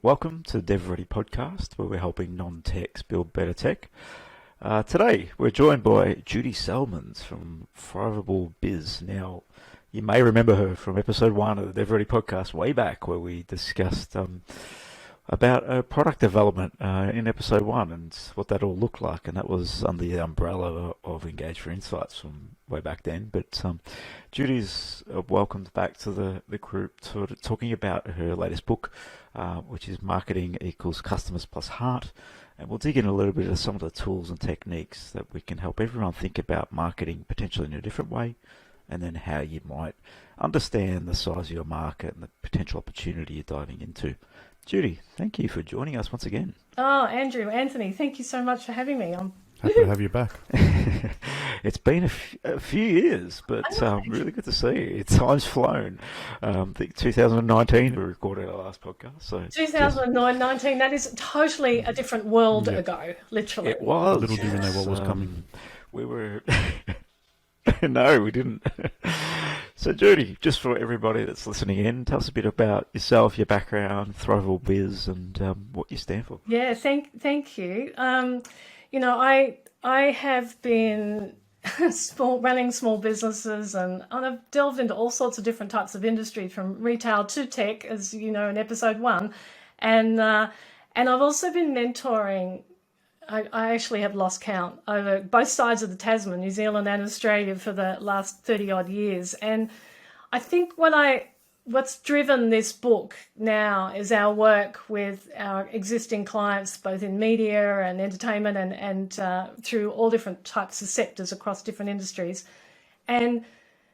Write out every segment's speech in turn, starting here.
Welcome to the DevReady Podcast, where we're helping non-techs build better tech. Today, we're joined by Judy Celmins from ThriveableBiz. Now, you may remember her from episode 1 of the DevReady Podcast way back, where we discussed about product development in episode 1 and what that all looked like, and that was under the umbrella of Engage for Insights from way back then. But Judy's welcomed back to the group, talking about her latest book, which is Marketing Equals Customers Plus Heart, and we'll dig in a little bit of some of the tools and techniques that we can help everyone think about marketing potentially in a different way, and then how you might understand the size of your market and the potential opportunity you're diving into. Judy, thank you for joining us once again. Oh, Anthony, thank you so much for having me. I'm happy to have you back. It's been a few years, but really good to see you. Time's flown. I think 2019 we recorded our last podcast. So 2019, that is totally a different world ago, literally. It was. Little did we know what was coming. We were... No, we didn't. So, Judy, just for everybody that's listening in, tell us a bit about yourself, your background, ThriveableBiz, and what you stand for. Yeah, thank you. I have been running small businesses, and I've delved into all sorts of different types of industry, from retail to tech, as you know in episode 1, and I've also been mentoring. I actually have lost count over both sides of the Tasman, New Zealand and Australia, for the last 30 odd years. And I think what's driven this book now is our work with our existing clients, both in media and entertainment and through all different types of sectors across different industries. And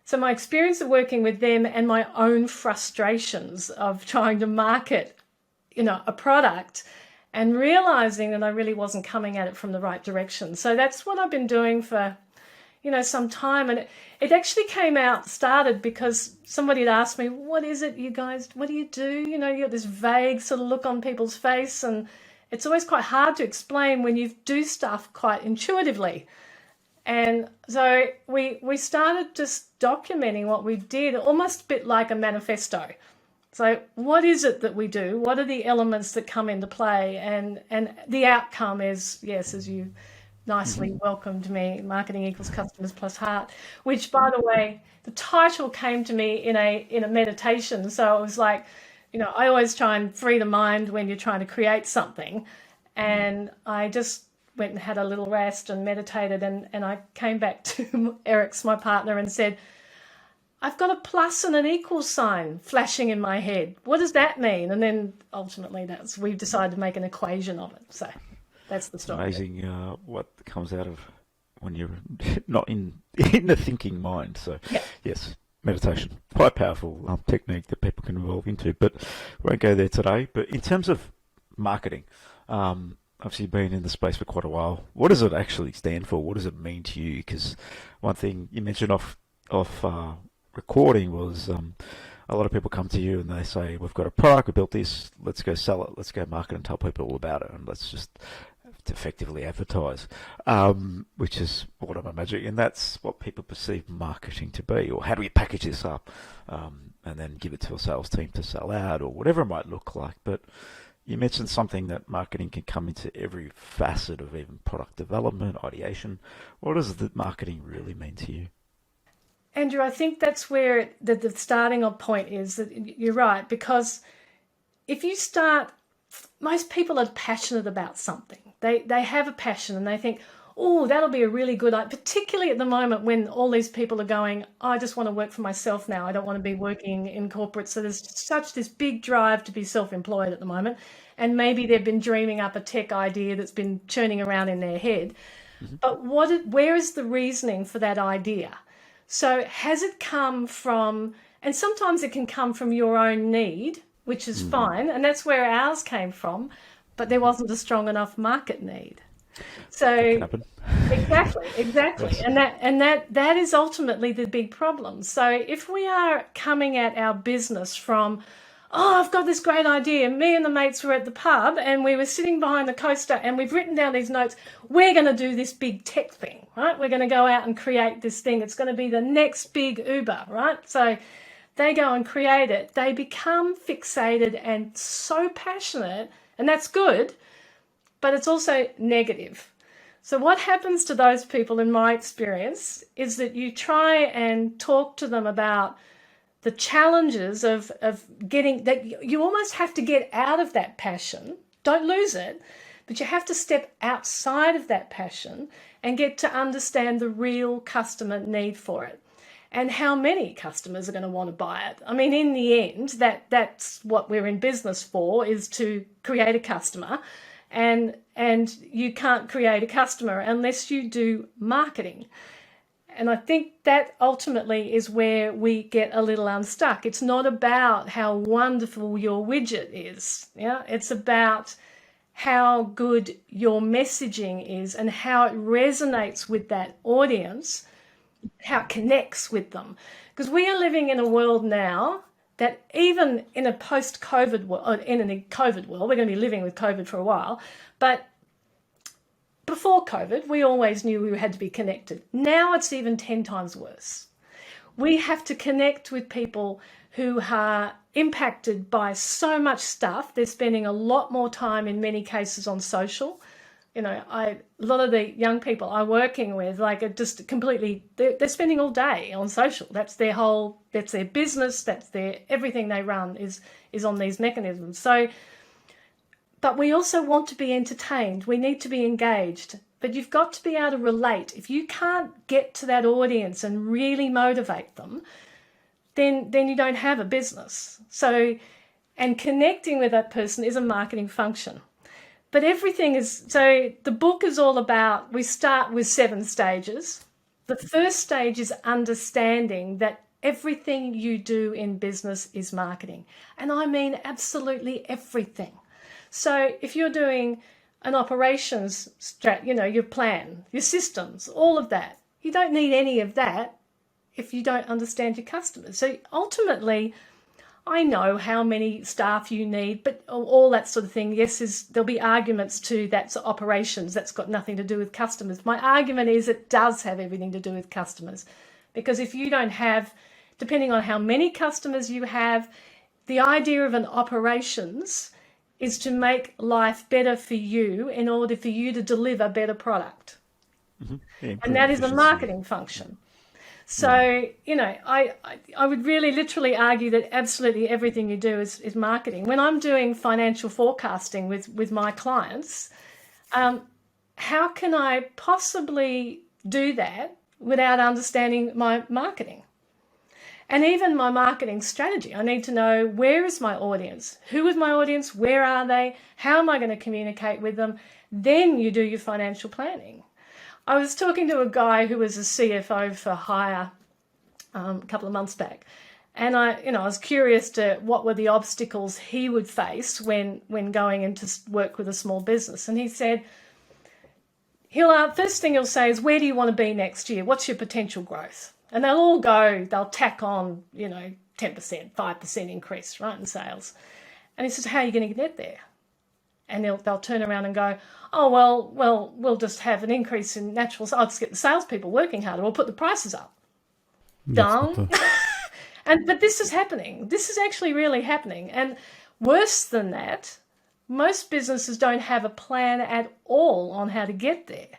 so my experience of working with them and my own frustrations of trying to market, a product, and realizing that I really wasn't coming at it from the right direction. So that's what I've been doing for, some time. And it actually started because somebody had asked me, what is it, you guys, what do? You got this vague sort of look on people's face, and it's always quite hard to explain when you do stuff quite intuitively. And so we started just documenting what we did, almost a bit like a manifesto. So what is it that we do? What are the elements that come into play? And the outcome is, yes, as you nicely welcomed me, Marketing Equals Customers Plus Heart, which, by the way, the title came to me in a meditation. So it was like, I always try and free the mind when you're trying to create something. And I just went and had a little rest and meditated. And I came back to Eric's, my partner, and said, I've got a plus and an equal sign flashing in my head. What does that mean? And then ultimately we've decided to make an equation of it. So that's the story. Amazing what comes out of when you're not in the thinking mind. So yes, meditation, quite powerful technique that people can evolve into, but we won't go there today. But in terms of marketing, obviously you've been in the space for quite a while. What does it actually stand for? What does it mean to you? Because one thing you mentioned off recording was a lot of people come to you and they say, we've got a product, we built this, let's go sell it, let's go market and tell people all about it, and let's just effectively advertise, which is what I'm imagining, and that's what people perceive marketing to be. Or how do we package this up and then give it to a sales team to sell out, or whatever it might look like. But you mentioned something that marketing can come into every facet of even product development, ideation. What does the marketing really mean to you? Andrew, I think that's where the starting point is. That you're right, because if you start, most people are passionate about something. They have a passion and they think, oh, that'll be a really good idea, particularly at the moment when all these people are going, I just want to work for myself now. I don't want to be working in corporate. So there's such this big drive to be self-employed at the moment. And maybe they've been dreaming up a tech idea that's been churning around in their head. Mm-hmm. But where is the reasoning for that idea? So has it come from, and sometimes it can come from your own need, which is fine, and that's where ours came from, but there wasn't a strong enough market need. So exactly. Yes. And that is ultimately the big problem. So if we are coming at our business from, I've got this great idea. Me and the mates were at the pub and we were sitting behind the coaster and we've written down these notes. We're going to do this big tech thing, right? We're going to go out and create this thing. It's going to be the next big Uber, right? So they go and create it, they become fixated and so passionate, and that's good, but it's also negative. So what happens to those people, in my experience, is that you try and talk to them about the challenges of getting that. You almost have to get out of that passion. Don't lose it, but you have to step outside of that passion and get to understand the real customer need for it and how many customers are going to want to buy it. I mean, in the end, that's what we're in business for, is to create a customer. And you can't create a customer unless you do marketing. And I think that ultimately is where we get a little unstuck. It's not about how wonderful your widget is. Yeah, it's about how good your messaging is and how it resonates with that audience, how it connects with them. Because we are living in a world now that even in a post-COVID world, or in a COVID world, we're going to be living with COVID for a while, but before COVID, we always knew we had to be connected. Now it's even 10 times worse. We have to connect with people who are impacted by so much stuff. They're spending a lot more time in many cases on social. You know, a lot of the young people I'm working with, like, are just completely, they're spending all day on social. That's their business, that's their, everything they run is on these mechanisms. So, but we also want to be entertained. We need to be engaged, but you've got to be able to relate. If you can't get to that audience and really motivate them, then you don't have a business. So, and connecting with that person is a marketing function. But everything is, so the book is all about, we start with 7 stages. The first stage is understanding that everything you do in business is marketing. And I mean absolutely everything. So if you're doing an operations your plan, your systems, all of that, you don't need any of that if you don't understand your customers. So ultimately, I know how many staff you need, but all that sort of thing. Yes, there'll be arguments to that's operations. That's got nothing to do with customers. My argument is it does have everything to do with customers, because if you don't have, depending on how many customers you have, the idea of an operations is to make life better for you in order for you to deliver better product. Mm-hmm. Yeah, and that is a marketing function. So, you know, I would really literally argue that absolutely everything you do is marketing. When I'm doing financial forecasting with my clients, how can I possibly do that without understanding my marketing? And even my marketing strategy, I need to know, where is my audience? Who is my audience? Where are they? How am I going to communicate with them? Then you do your financial planning. I was talking to a guy who was a CFO for hire a couple of months back, and I was curious to what were the obstacles he would face when going into work with a small business. And he said, first thing he'll say is, where do you want to be next year? What's your potential growth? And they'll tack on, 10%, 5% increase, right, in sales. And he says, how are you going to get there? And they'll turn around and go, oh, well, we'll just have an increase in natural. I'll just get the salespeople working harder. We'll put the prices up. Done. But this is happening. This is actually really happening. And worse than that, most businesses don't have a plan at all on how to get there.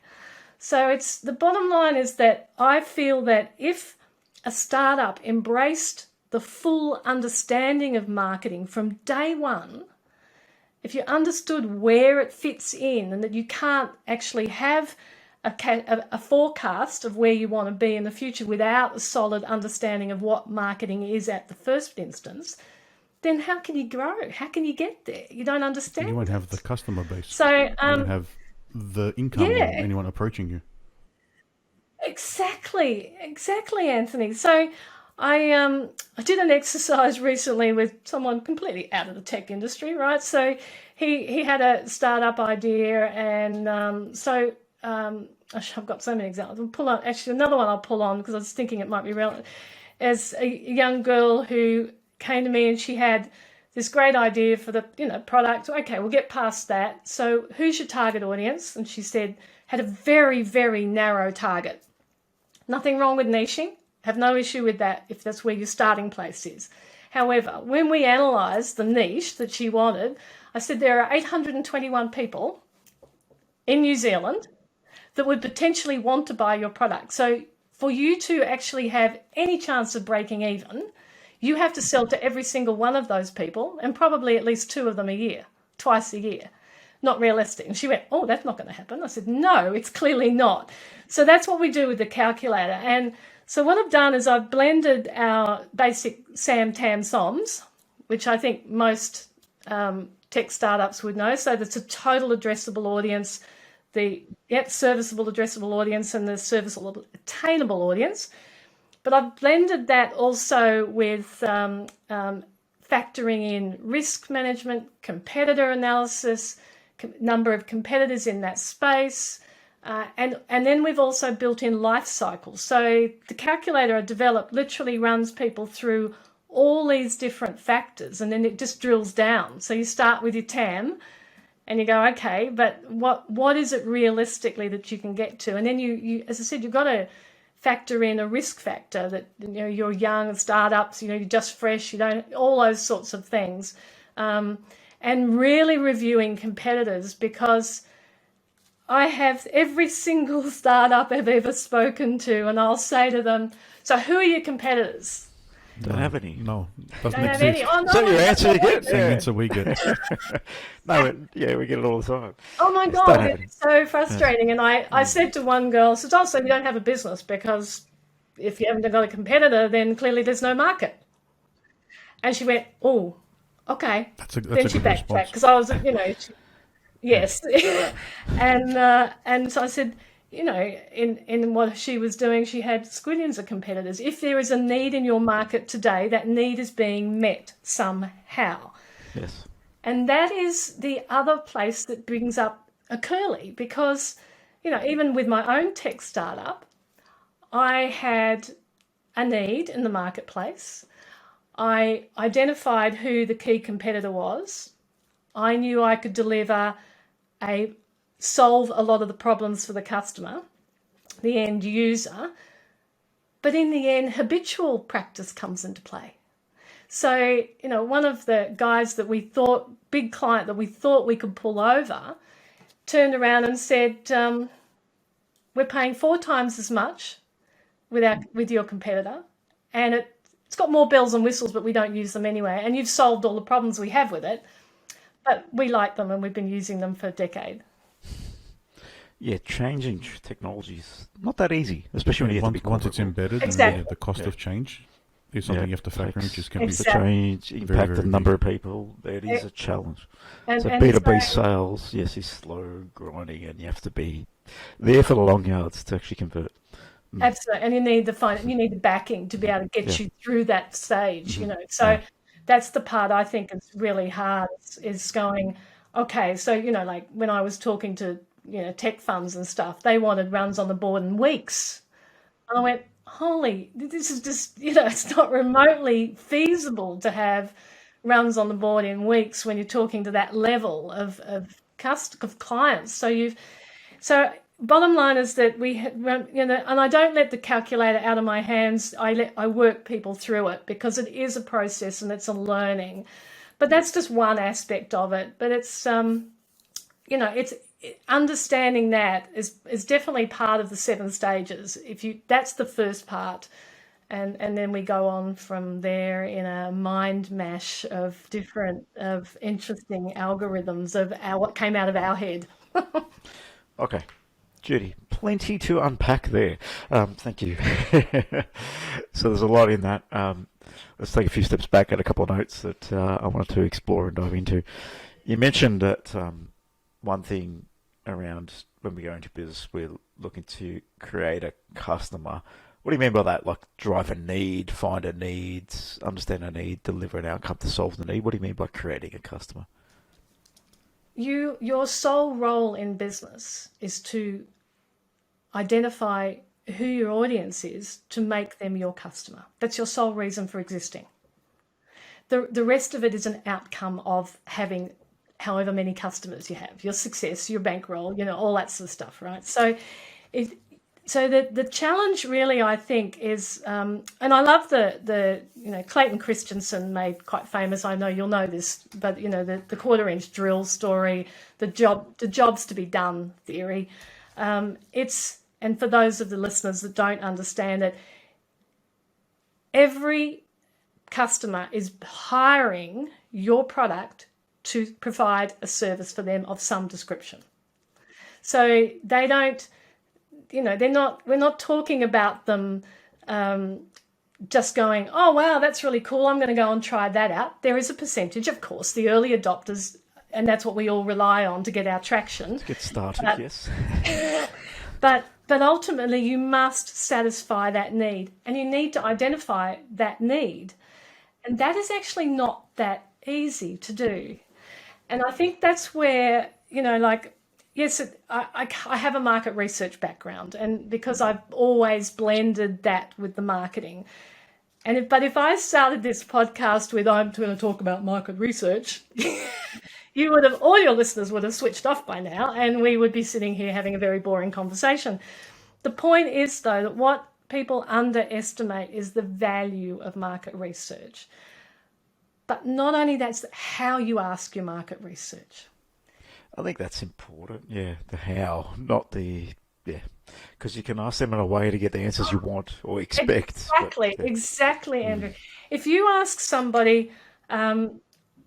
So it's the bottom line is that I feel that if a startup embraced the full understanding of marketing from day one, if you understood where it fits in and that you can't actually have a forecast of where you want to be in the future without a solid understanding of what marketing is at the first instance, then how can you grow? How can you get there? You don't understand. You won't have the customer base. So you won't have the income or anyone approaching you. Exactly, Anthony. So I did an exercise recently with someone completely out of the tech industry, right? So he had a startup idea, and I've got so many examples. I'll pull on, actually, another one I'll pull on because I was thinking it might be relevant. As a young girl who came to me and she had this great idea for the product. Okay, we'll get past that. So who's your target audience? And she said, had a very, very narrow target. Nothing wrong with niching. Have no issue with that if that's where your starting place is. However, when we analysed the niche that she wanted, I said there are 821 people in New Zealand that would potentially want to buy your product. So for you to actually have any chance of breaking even, you have to sell to every single one of those people, and probably at least 2 of them a year, twice a year. Not realistic. And she went, oh, that's not going to happen. I said, no, it's clearly not. So that's what we do with the calculator. And so what I've done is I've blended our basic SAM, TAM, SOMs, which I think most tech startups would know. So that's a total addressable audience, the serviceable addressable audience, and the serviceable attainable audience. But I've blended that also with factoring in risk management, competitor analysis, number of competitors in that space, and then we've also built in life cycles. So the calculator I developed literally runs people through all these different factors, and then it just drills down. So you start with your TAM, and you go, okay, but what is it realistically that you can get to? And then you as I said, you've got to factor in a risk factor that you're young, startups, you're just fresh, you don't, all those sorts of things. And really reviewing competitors, because I have every single startup I've ever spoken to, and I'll say to them, so who are your competitors? Don't have any. No, doesn't Don't have exist. any. Oh, no, So your answer again? The answer we get. No, we get it all the time. Oh my Don't God, have any. it's so frustrating. And I said to one girl, I said, also, you don't have a business, because if you haven't got a competitor, then clearly there's no market. And she went, oh, okay. That's a Then she good backtracked, response. because I was, yes. And so I said, in what she was doing, she had squillions of competitors. If there is a need in your market today, that need is being met somehow. Yes. And that is the other place that brings up a curly, because, even with my own tech startup, I had a need in the marketplace. I identified who the key competitor was. I knew I could solve a lot of the problems for the customer, the end user. But in the end, habitual practice comes into play. So, one of the guys that we thought, big client that we thought we could pull over, turned around and said, we're paying 4 times as much with your competitor, and it's got more bells and whistles, but we don't use them anyway. And you've solved all the problems we have with it, but we like them and we've been using them for a decade. Yeah, changing technology is not that easy, especially when you have to be Once it's embedded, Exactly. and the cost of change is something you have to factor in, which is can be Exactly. change, impact very the number of people. It is a challenge. And B2B sales, yes, is slow, grinding, and you have to be there for the long yards to actually convert. Absolutely, and you need the backing to be able to get you through that stage. So that's the part I think is really hard. Is going, okay, so like when I was talking to tech funds and stuff, they wanted runs on the board in weeks, and I went, holy, this is just it's not remotely feasible to have runs on the board in weeks when you're talking to that level of clients. So bottom line is that and I don't let the calculator out of my hands. I work people through it, because it is a process and it's a learning. But that's just one aspect of it. But it's it's understanding that is definitely part of the 7 stages. That's the first part, and then we go on from there in a mind mash of interesting algorithms of what came out of our head. Okay, Judy, plenty to unpack there. Thank you. So there's a lot in that. Let's take a few steps back at a couple of notes that I wanted to explore and dive into. You mentioned that one thing around when we go into business, we're looking to create a customer. What do you mean by that? Like drive a need, find a need, understand a need, deliver an outcome to solve the need. What do you mean by creating a customer? Your sole role in business is to identify who your audience is, to make them your customer. That's your sole reason for existing. The rest of it is an outcome of having however many customers you have, your success, your bankroll, all that sort of stuff, right? So So the challenge really, I think, is, and I love the Clayton Christensen made quite famous. I know you'll know this, but the quarter-inch drill story, the jobs to be done theory. And for those of the listeners that don't understand it, every customer is hiring your product to provide a service for them of some description. So they don't. We're not talking about them just going, oh, wow, that's really cool. I'm going to go and try that out. There is a percentage, of course, the early adopters, and that's what we all rely on to get our traction. To get started, yes. But ultimately, you must satisfy that need, and you need to identify that need. And that is actually not that easy to do. And I think that's where, yes, I have a market research background, and because I've always blended that with the marketing. But if I started this podcast with, I'm going to talk about market research, all your listeners would have switched off by now, and we would be sitting here having a very boring conversation. The point is, though, that what people underestimate is the value of market research. But not only that's how you ask your market research. I think that's important, yeah, the how, not the, because you can ask them in a way to get the answers you want or expect. Exactly, Andrew. If you ask somebody,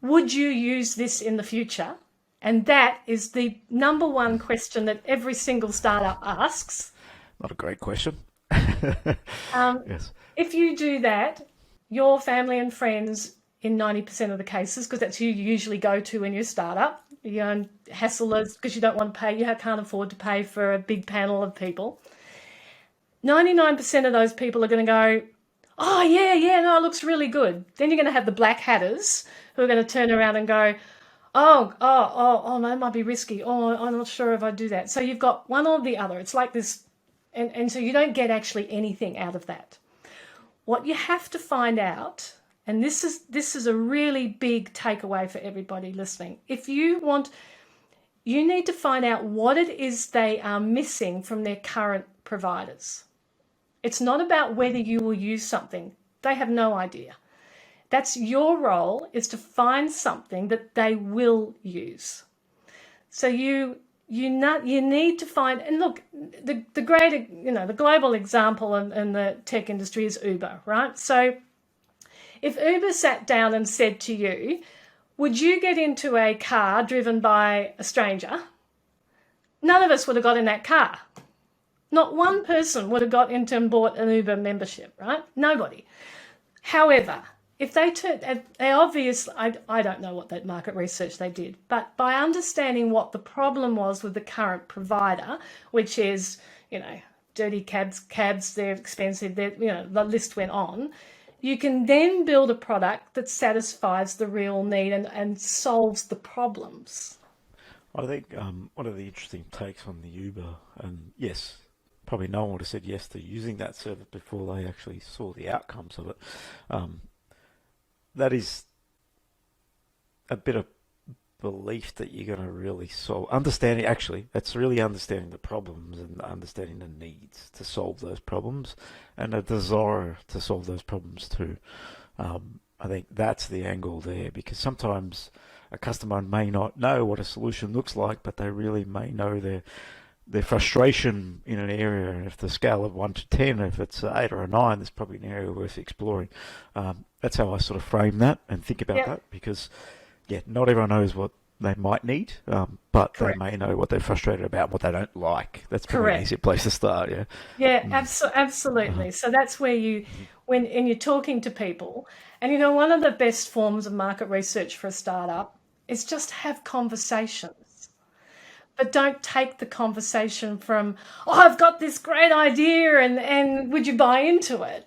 would you use this in the future? And that is the number one question that every single startup asks. Not a great question. Yes. If you do that, your family and friends, in 90% of the cases, because that's who you usually go to when you start up, hassle us because you can't afford to pay for a big panel of people. 99% of those people are going to go, oh, no, it looks really good. Then you're going to have the black hatters who are going to turn around and go, oh, that might be risky. Oh, I'm not sure if I do that. So you've got one or the other. It's like this. And so you don't get actually anything out of that. What you have to find out, and this is a really big takeaway for everybody listening. You need to find out what it is they are missing from their current providers. It's not about whether you will use something. They have no idea. That's your role, is to find something that they will use. So you need to find, and look, the great, the global example in the tech industry is Uber, right? So if Uber sat down and said to you, would you get into a car driven by a stranger? None of us would have got in that car. Not one person would have got into and bought an Uber membership, right? Nobody. However, if they obviously, I don't know what that market research they did, but by understanding what the problem was with the current provider, which is, dirty cabs, they're expensive, the list went on, you can then build a product that satisfies the real need and solves the problems. I think one of the interesting takes on the Uber, and yes, probably no one would have said yes to using that service before they actually saw the outcomes of it. That is a bit of belief that you're going to really solve. That's really understanding the problems and understanding the needs to solve those problems and a desire to solve those problems too. I think that's the angle there, because sometimes a customer may not know what a solution looks like, but they really may know their frustration in an area. And if the scale of 1 to 10, if it's 8 or a 9, there's probably an area worth exploring. That's how I sort of frame that and think about that, because not everyone knows what they might need, but Correct. They may know what they're frustrated about and what they don't like. That's probably an easy place to start, absolutely. So that's where when you're talking to people, and one of the best forms of market research for a startup is just have conversations. But don't take the conversation from, I've got this great idea and would you buy into it?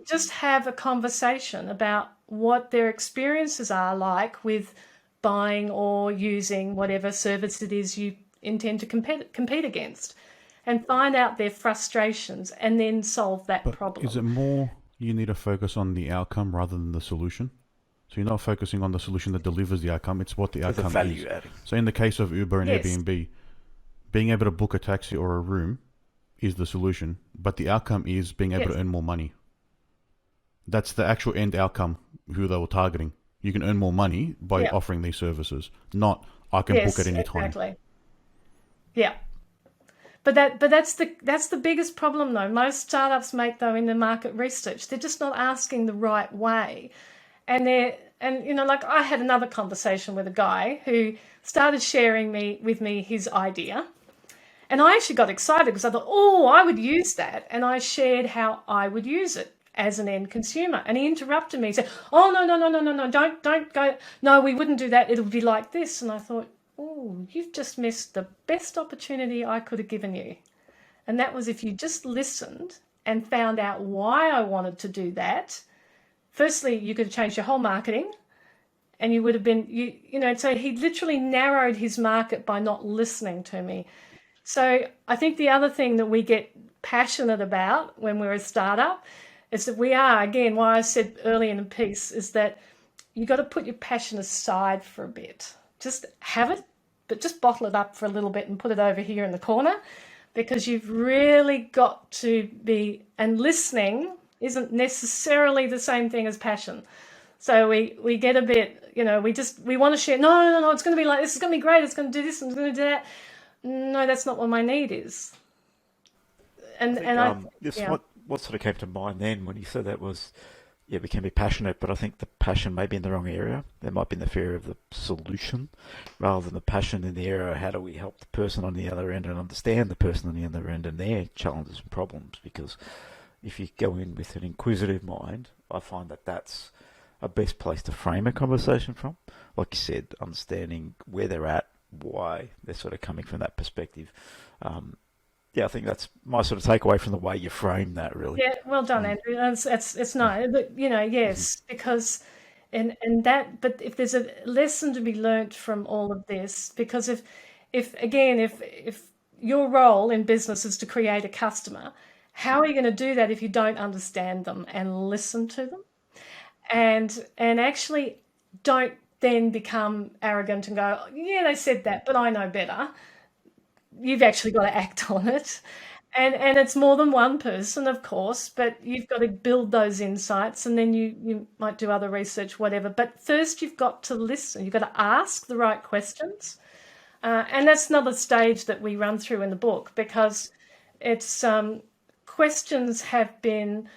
Just have a conversation about what their experiences are like with buying or using whatever service it is you intend to compete against, and find out their frustrations and then solve that problem. Is it more you need to focus on the outcome rather than the solution? So you're not focusing on the solution that delivers the outcome, it's what the outcome is. Adding. So in the case of Uber and Airbnb, being able to book a taxi or a room is the solution, but the outcome is being able to earn more money. That's the actual end outcome, who they were targeting. You can earn more money by offering these services, not I can book at any time. Exactly. Yeah. But that's the biggest problem though. Most startups make though in the market research, they're just not asking the right way. And like I had another conversation with a guy who started sharing with me his idea. And I actually got excited because I thought, I would use that. And I shared how I would use it as an end consumer. And he interrupted me. He said, no, don't go. No, we wouldn't do that. It'll be like this. And I thought, you've just missed the best opportunity I could have given you. And that was if you just listened and found out why I wanted to do that. Firstly, you could have changed your whole marketing. And you would have been, so he literally narrowed his market by not listening to me. So I think the other thing that we get passionate about when we're a startup is that we are, again, why I said earlier in the piece, is that you got to put your passion aside for a bit. Just have it, but just bottle it up for a little bit and put it over here in the corner, because you've really got to be, and listening isn't necessarily the same thing as passion. So we get a bit, we want to share, no, it's going to be like this, it's going to be great, it's going to do this, and it's going to do that. No, that's not what my need is. What sort of came to mind then when you said that was, we can be passionate, but I think the passion may be in the wrong area. There might be in the fear of the solution rather than the passion in the area of how do we help the person on the other end and understand the person on the other end and their challenges and problems. Because if you go in with an inquisitive mind, I find that that's a best place to frame a conversation from. Like you said, understanding where they're at, why they're sort of coming from that perspective. I think that's my sort of takeaway from the way you frame that, really. Yeah, well done, Andrew. It's nice, but yes, because but if there's a lesson to be learnt from all of this, because if your role in business is to create a customer, how are you going to do that if you don't understand them and listen to them, and actually don't then become arrogant and go, they said that, but I know better. You've actually got to act on it. And it's more than one person, of course, but you've got to build those insights, and then you might do other research, whatever. But first you've got to listen. You've got to ask the right questions. And that's another stage that we run through in the book, because it's questions have been,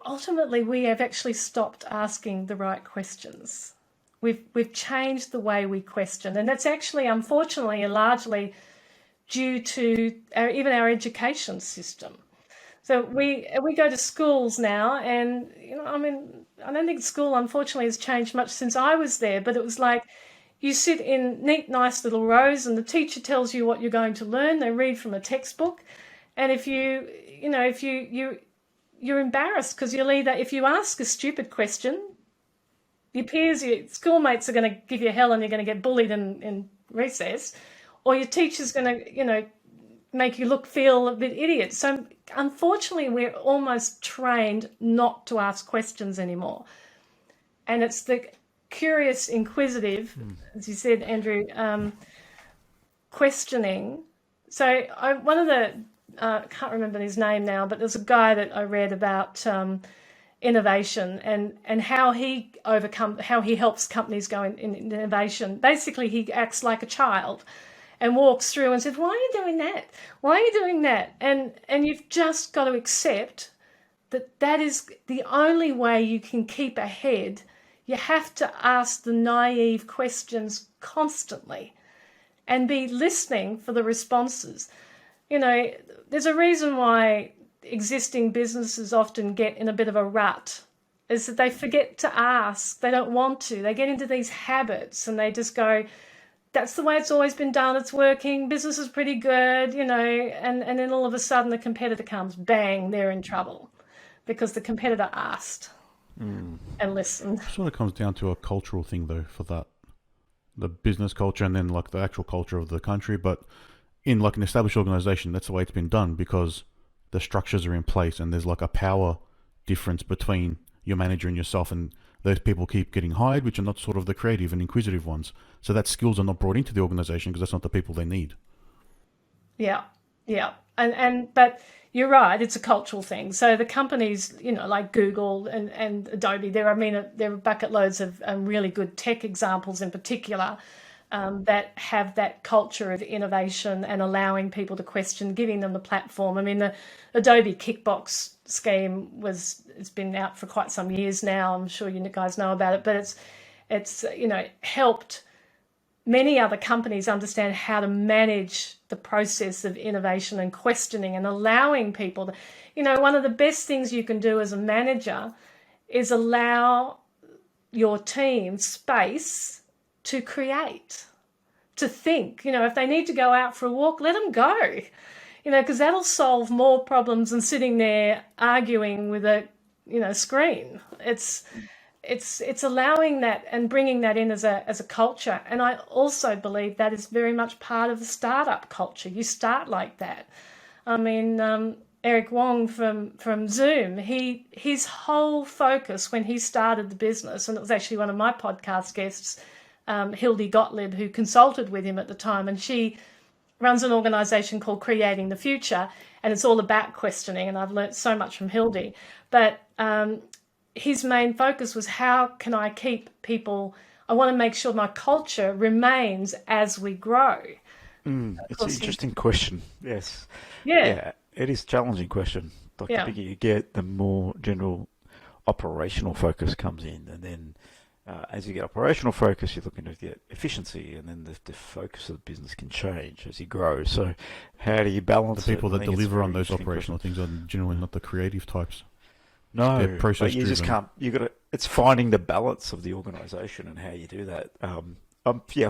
ultimately we have actually stopped asking the right questions. We've changed the way we question. And that's actually, unfortunately, largely due to even our education system. So we go to schools now, and I don't think school unfortunately has changed much since I was there, but it was like you sit in neat, nice little rows, and the teacher tells you what you're going to learn. They read from a textbook, and if you're embarrassed, because you'll either, if you ask a stupid question, your peers, your schoolmates are going to give you hell, and you're going to get bullied in recess, or your teacher's going to, make you feel a bit idiot. So unfortunately, we're almost trained not to ask questions anymore. And it's the curious, inquisitive, as you said, Andrew, questioning. So I can't remember his name now, but there's a guy that I read about innovation and how he helps companies go in innovation. Basically, he acts like a child and walks through and says, why are you doing that? Why are you doing that? And you've just got to accept that is the only way you can keep ahead. You have to ask the naive questions constantly and be listening for the responses. There's a reason why existing businesses often get in a bit of a rut, is that they forget to ask. They don't want to. They get into these habits and they just go, that's the way it's always been done. It's working. Business is pretty good, and then all of a sudden the competitor comes, bang, they're in trouble because the competitor asked and listened. It sort of comes down to a cultural thing, though, for that. The business culture and then the actual culture of the country. But in an established organization, that's the way it's been done, because the structures are in place and there's a power difference between your manager and yourself, and those people keep getting hired, which are not sort of the creative and inquisitive ones. So that skills are not brought into the organization because that's not the people they need. Yeah. Yeah. But you're right, it's a cultural thing. So the companies, like Google and Adobe, there are bucket loads of really good tech examples in particular that have that culture of innovation and allowing people to question, giving them the platform. I mean, the Adobe Kickbox scheme it's been out for quite some years now. I'm sure you guys know about it, but it's helped many other companies understand how to manage the process of innovation and questioning and allowing people to, one of the best things you can do as a manager is allow your team space to create, to think. If they need to go out for a walk, let them go, because that'll solve more problems than sitting there arguing with a, screen. It's allowing that and bringing that in as a culture. And I also believe that is very much part of the startup culture. You start like that. I mean, Eric Wong from Zoom, his whole focus when he started the business, and it was actually one of my podcast guests, Hildy Gottlieb, who consulted with him at the time, and she runs an organization called Creating the Future, and it's all about questioning, and I've learnt so much from Hildy. But his main focus was, how can I keep people, I want to make sure my culture remains as we grow. It's an interesting question, yes. Yeah. It is a challenging question. The bigger you get, the more general operational focus comes in. And then as you get operational focus, you're looking to get efficiency, and then the focus of the business can change as you grow. So how do you balance the people it? that deliver on those operational things are generally not the creative types. No, they're process but you just can't. It's finding the balance of the organisation and how you do that.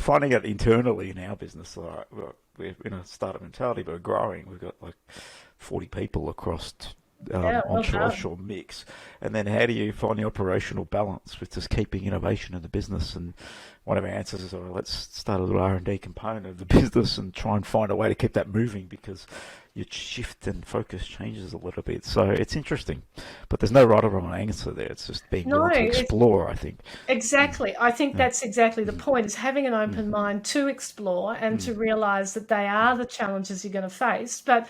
Finding it internally in our business. We're in a startup mentality, but we're growing. We've got like 40 people across onshore, offshore mix. And then how do you find the operational balance with just keeping innovation in the business? And one of our answers is, let's start a little R&D component of the business and try and find a way to keep that moving, because your shift and focus changes a little bit. So it's interesting, but there's no right or wrong answer there. It's just being willing to explore, I think. Exactly. I think that's exactly the point, is having an open mind to explore and to realize that they are the challenges you're going to face. But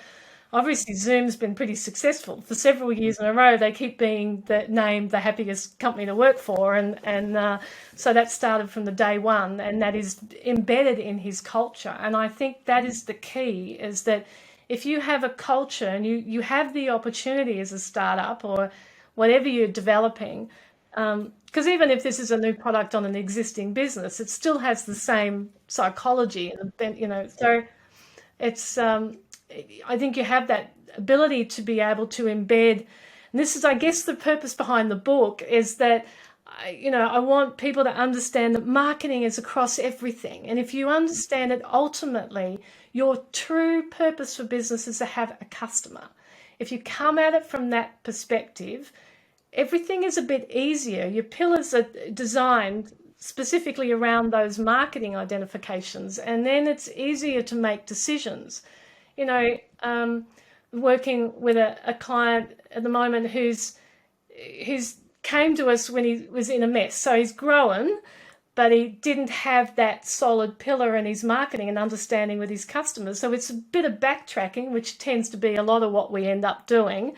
obviously Zoom's been pretty successful for several years in a row. They keep being named the happiest company to work for, and so that started from the day one, and that is embedded in his culture. And I think that is the key, is that if you have a culture and you have the opportunity as a startup or whatever you're developing, because even if this is a new product on an existing business, it still has the same psychology, so it's I think you have that ability to be able to embed, and this is, I guess, the purpose behind the book, is that I want people to understand that marketing is across everything. And if you understand it, ultimately, your true purpose for business is to have a customer. If you come at it from that perspective, everything is a bit easier. Your pillars are designed specifically around those marketing identifications, and then it's easier to make decisions. Working with a client at the moment who's came to us when he was in a mess. So he's grown, but he didn't have that solid pillar in his marketing and understanding with his customers. So it's a bit of backtracking, which tends to be a lot of what we end up doing.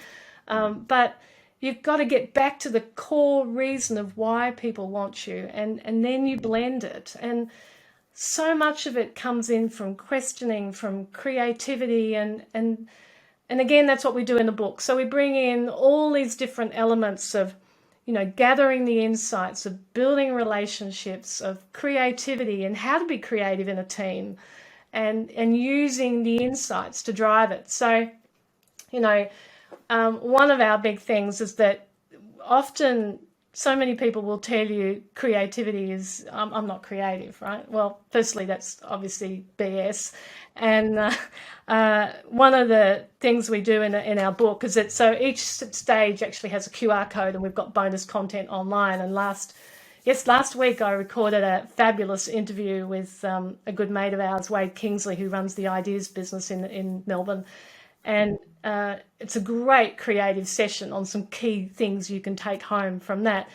But you've got to get back to the core reason of why people want you, and then you blend it. And so much of it comes in from questioning, from creativity, and again, that's what we do in the book. So we bring in all these different elements of, gathering the insights, of building relationships, of creativity, and how to be creative in a team, and using the insights to drive it. So, one of our big things is that often so many people will tell you creativity is, I'm not creative, right? Well, firstly, that's obviously BS. And one of the things we do in our book is that, so each stage actually has a QR code, and we've got bonus content online. And last week I recorded a fabulous interview with a good mate of ours, Wade Kingsley, who runs the Ideas business in Melbourne. And it's a great creative session on some key things you can take home from that.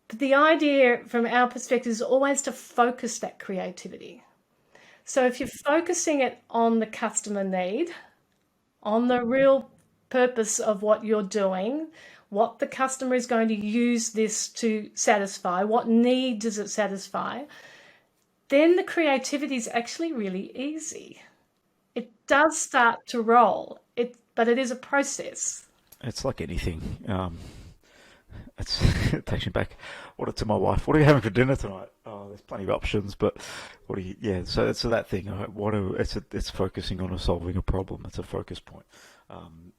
But the idea from our perspective is always to focus that creativity. So if you're focusing it on the customer need, on the real purpose of what you're doing, what the customer is going to use this to satisfy, what need does it satisfy, then the creativity is actually really easy. It does start to roll, but it is a process. It's like anything. It takes me back. To my wife, what are you having for dinner tonight? Oh, there's plenty of options, but what do you? Yeah, so it's that thing. It's focusing on solving a problem. It's a focus point.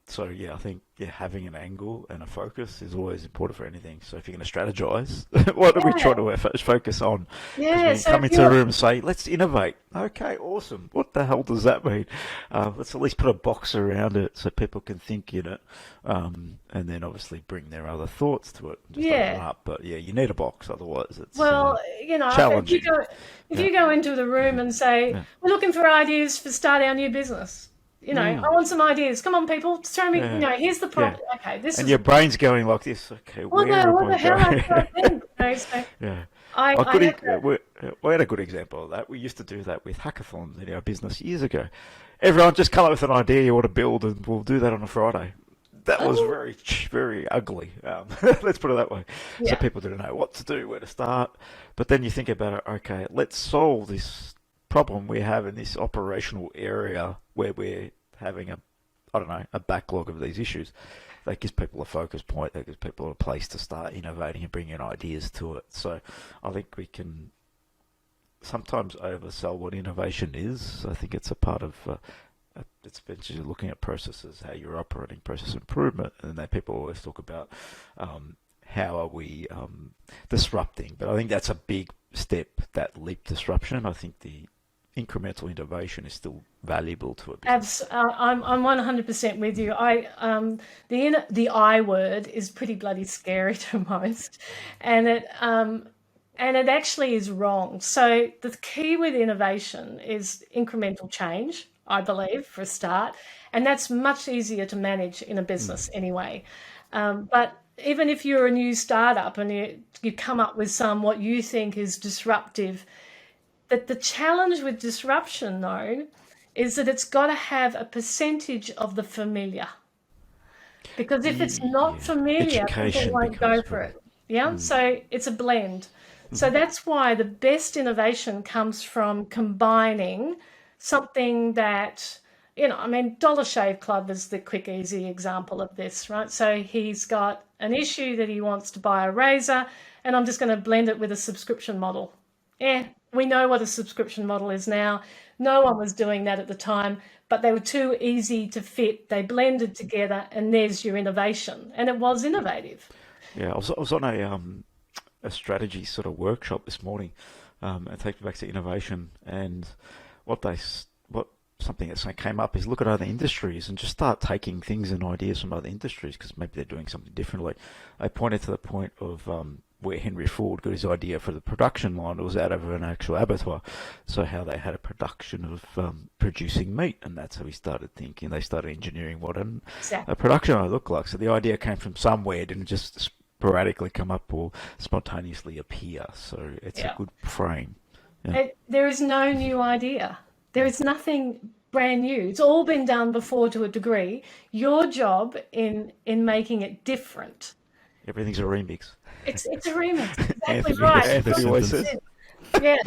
So yeah, I think having an angle and a focus is always important for anything. So if you're going to strategize, what are we trying to focus on? Yeah, when you so come into a room and say, let's innovate. Okay, awesome. What the hell does that mean? Let's at least put a box around it so people can think in it, and then obviously bring their other thoughts to it. Just open it up. But yeah, you need a box, otherwise it's challenging. If you go into the room and say, we're looking for ideas for start our new business. I want some ideas. Come on, people, throw me. Here's the problem. Yeah. Okay, this. And your brain's going like this. Okay, what the hell? We had a good example of that. We used to do that with hackathons in our business years ago. Everyone just come up with an idea you want to build, and we'll do that on a Friday. That was very, very ugly. Let's put it that way. Yeah. So people didn't know what to do, where to start. But then you think about it. Okay, let's solve this problem we have in this operational area where we're having a backlog of these issues. That gives people a focus point. That gives people a place to start innovating and bringing ideas to it. So I think we can sometimes oversell what innovation is. I think it's a part of it's eventually looking at processes, how you're operating, process improvement, and then people always talk about how are we disrupting. But I think that's a big step, that leap disruption. I think the incremental innovation is still valuable to a business. I'm 100% with you. The I word is pretty bloody scary to most, and it actually is wrong. So the key with innovation is incremental change, I believe, for a start, and that's much easier to manage in a business anyway. But even if you're a new startup and you come up with what you think is disruptive, that the challenge with disruption, though, is that it's got to have a percentage of the familiar. Because if it's not familiar, people won't go for it. Yeah, so it's a blend. So that's why the best innovation comes from combining something that, Dollar Shave Club is the quick, easy example of this, right? So he's got an issue that he wants to buy a razor, and I'm just going to blend it with a subscription model. Yeah, we know what a subscription model is now. No one was doing that at the time, but they were too easy to fit. They blended together, and there's your innovation. And it was innovative. Yeah, I was on a strategy sort of workshop this morning, and take me back to innovation. And something that came up is look at other industries and just start taking things and ideas from other industries because maybe they're doing something differently. I pointed to the point of where Henry Ford got his idea for the production line. It was out of an actual abattoir. So how they had a production of producing meat, and that's how he started thinking. They started engineering what a production line looked like. So the idea came from somewhere, it didn't just sporadically come up or spontaneously appear. So it's a good frame. Yeah. There is no new idea. There is nothing brand new. It's all been done before to a degree. Your job in making it different. Everything's a remix. It's a remix. Exactly right. Anthony always says. Yeah,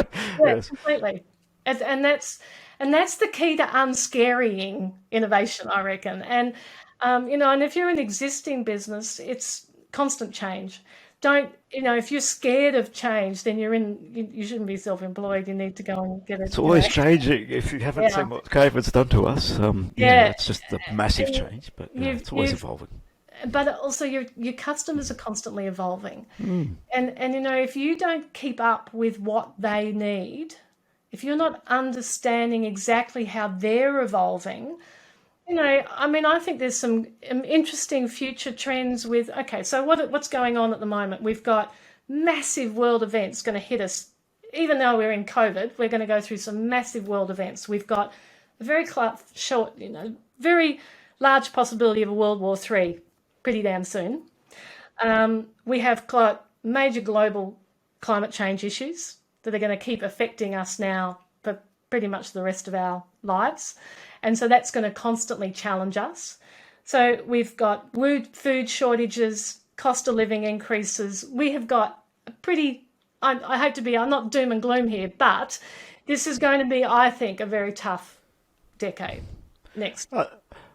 yes. Completely. And that's the key to unscarying innovation, I reckon. And and if you're an existing business, it's constant change. If you're scared of change, then you shouldn't be self-employed. You need to go and get it. It's always changing. If you haven't seen what COVID's done to us, it's just a massive change, but it's always evolving. But also your customers are constantly evolving. And if you don't keep up with what they need, if you're not understanding exactly how they're evolving, I think there's some interesting future trends with, so what's going on at the moment? We've got massive world events going to hit us. Even though we're in COVID, we're going to go through some massive world events. We've got a very very large possibility of a World War III pretty damn soon. We have got major global climate change issues that are going to keep affecting us now for pretty much the rest of our lives. And so that's going to constantly challenge us. So we've got food shortages, cost of living increases. We have got a pretty, I hate to be, I'm not doom and gloom here, but this is going to be, I think, a very tough decade next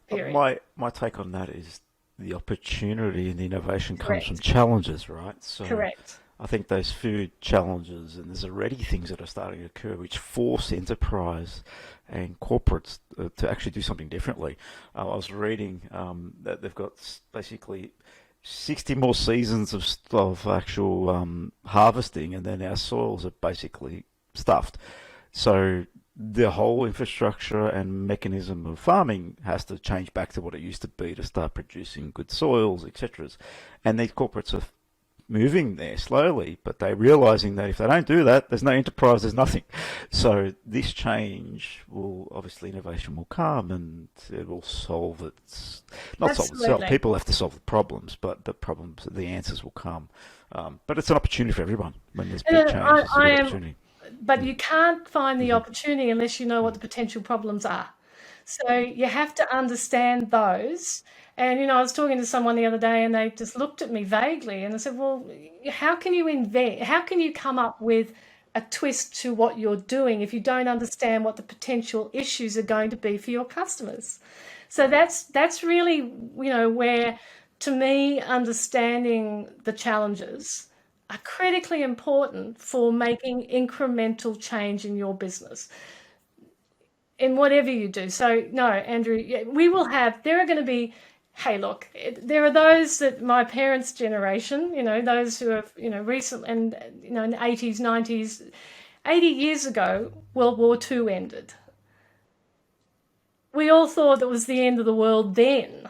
period. My take on that is the opportunity and the innovation comes Correct. from challenges, right? So Correct. I think those food challenges, and there's already things that are starting to occur which force enterprise and corporates to actually do something differently. I was reading that they've got basically 60 more seasons of actual harvesting, and then our soils are basically stuffed. So the whole infrastructure and mechanism of farming has to change back to what it used to be to start producing good soils, etc. And these corporates are moving there slowly, but they're realizing that if they don't do that, there's no enterprise, there's nothing. So this change will, obviously innovation will come and it will solve it. Not solve itself. People have to solve the problems, but the answers will come. But it's an opportunity for everyone when there's big change. It's a good opportunity. But you can't find the opportunity unless you know what the potential problems are. So you have to understand those. And, I was talking to someone the other day and they just looked at me vaguely and I said, well, how can you come up with a twist to what you're doing if you don't understand what the potential issues are going to be for your customers? So that's really, where, to me, understanding the challenges are critically important for making incremental change in your business, in whatever you do. So, no, Andrew, there are going to be, hey, look, there are those that my parents' generation, those who have, recent and, in the 80s, 90s, 80 years ago, World War II ended. We all thought it was the end of the world then,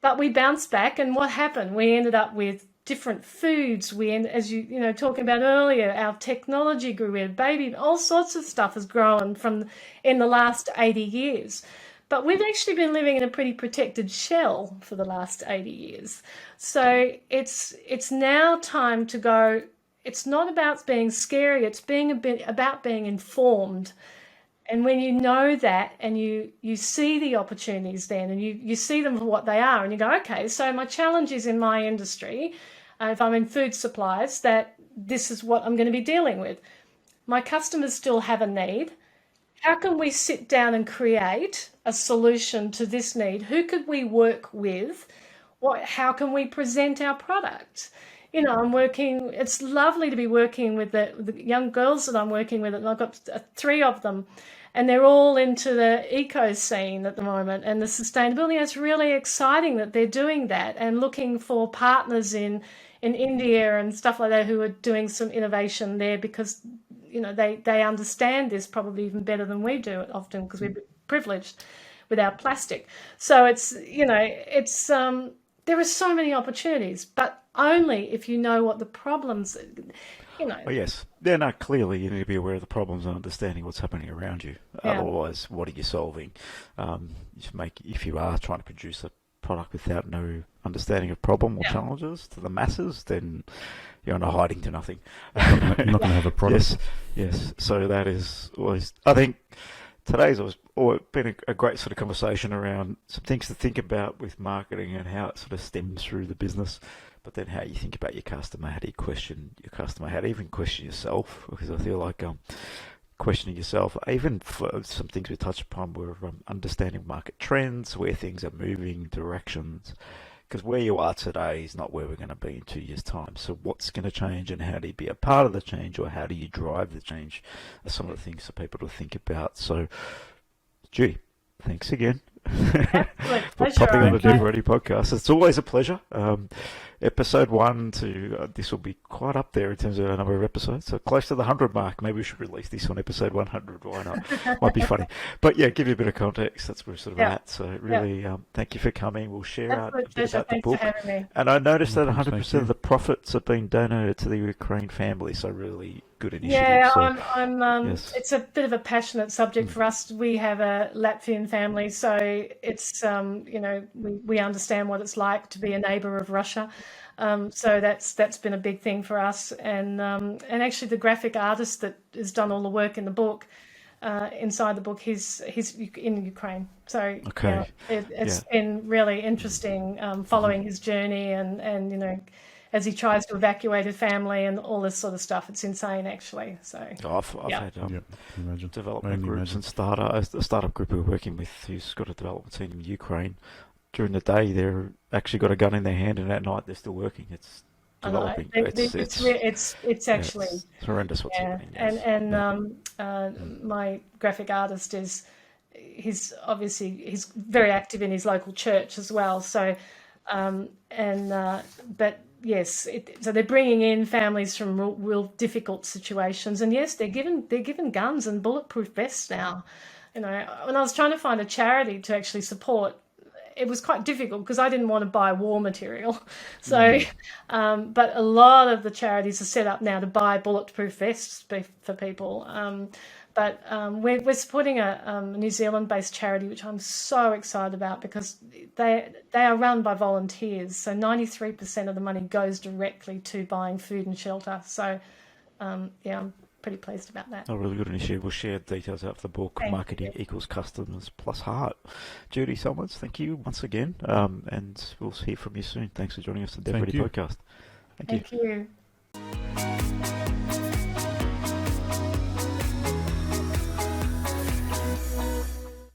but we bounced back, and what happened? We ended up with different foods. As you talking about earlier, our technology grew. We had baby, all sorts of stuff has grown in the last 80 years. But we've actually been living in a pretty protected shell for the last 80 years. So it's now time to go. It's not about being scary. It's about being informed. And when you know that and you see the opportunities then and you see them for what they are and you go, okay, so my challenge is in my industry, if I'm in food supplies, that this is what I'm going to be dealing with. My customers still have a need. How can we sit down and create a solution to this need? Who could we work with? How can we present our product? It's lovely to be working with the young girls that I'm working with, and I've got 3 of them, and they're all into the eco scene at the moment and the sustainability. It's really exciting that they're doing that and looking for partners in India and stuff like that who are doing some innovation there because, they understand this probably even better than we do often because we're privileged with our plastic. So there are so many opportunities, but only if you know what the problems, Oh, yes. Yeah, no, clearly you need to be aware of the problems and understanding what's happening around you. Yeah. Otherwise, what are you solving? If you are trying to produce a product without no understanding of problem or challenges to the masses, then you're not hiding to nothing. You're not going to have a product. Yes. So that is always, I think today's been a great sort of conversation around some things to think about with marketing and how it sort of stems through the business, but then how you think about your customer, how do you question your customer, how do you even question yourself, because I feel like questioning yourself, even for some things we touched upon were understanding market trends, where things are moving, directions, because where you are today is not where we're going to be in 2 years' time. So what's going to change and how do you be a part of the change, or how do you drive the change, are some of the things for people to think about. So, Judy, thanks again for popping on the DevReady Podcast. It's always a pleasure. Episode 1 to this will be quite up there in terms of a number of episodes, so close to the 100 mark. Maybe we should release this on episode 100. Why not? Might be funny. But yeah, give you a bit of context. That's where we're sort of at. So really, thank you for coming. We'll share out a bit about the book. And I noticed that 100% of the profits are being donated to the Ukraine family. So really good initiative. Yeah, so, yes. It's a bit of a passionate subject for us. We have a Latvian family, so it's we understand what it's like to be a neighbour of Russia. So that's been a big thing for us, and actually the graphic artist that has done all the work in the book, inside the book, he's in Ukraine. So Okay. it's been really interesting following his journey and as he tries to evacuate his family and all this sort of stuff. It's insane, actually. So I've had imagine. development groups and a startup group we're working with who's got a development team in Ukraine. During the day, they're actually got a gun in their hand, and at night they're still working. It's developing. It's actually it's horrendous what's happening. Yes. And my graphic artist he's very active in his local church as well. So but yes, so they're bringing in families from real difficult situations, and yes, they're given guns and bulletproof vests now. When I was trying to find a charity to actually support, it was quite difficult because I didn't want to buy war material. So, but a lot of the charities are set up now to buy bulletproof vests for people. But we're supporting a New Zealand-based charity, which I'm so excited about because they are run by volunteers. So 93% of the money goes directly to buying food and shelter. So, I'm pretty pleased about that. A really good initiative. We'll share details out for the book, Marketing Equals Customers Plus Heart. Judy Celmins, thank you once again, and we'll hear from you soon. Thanks for joining us on the DevReady Podcast. Thank you.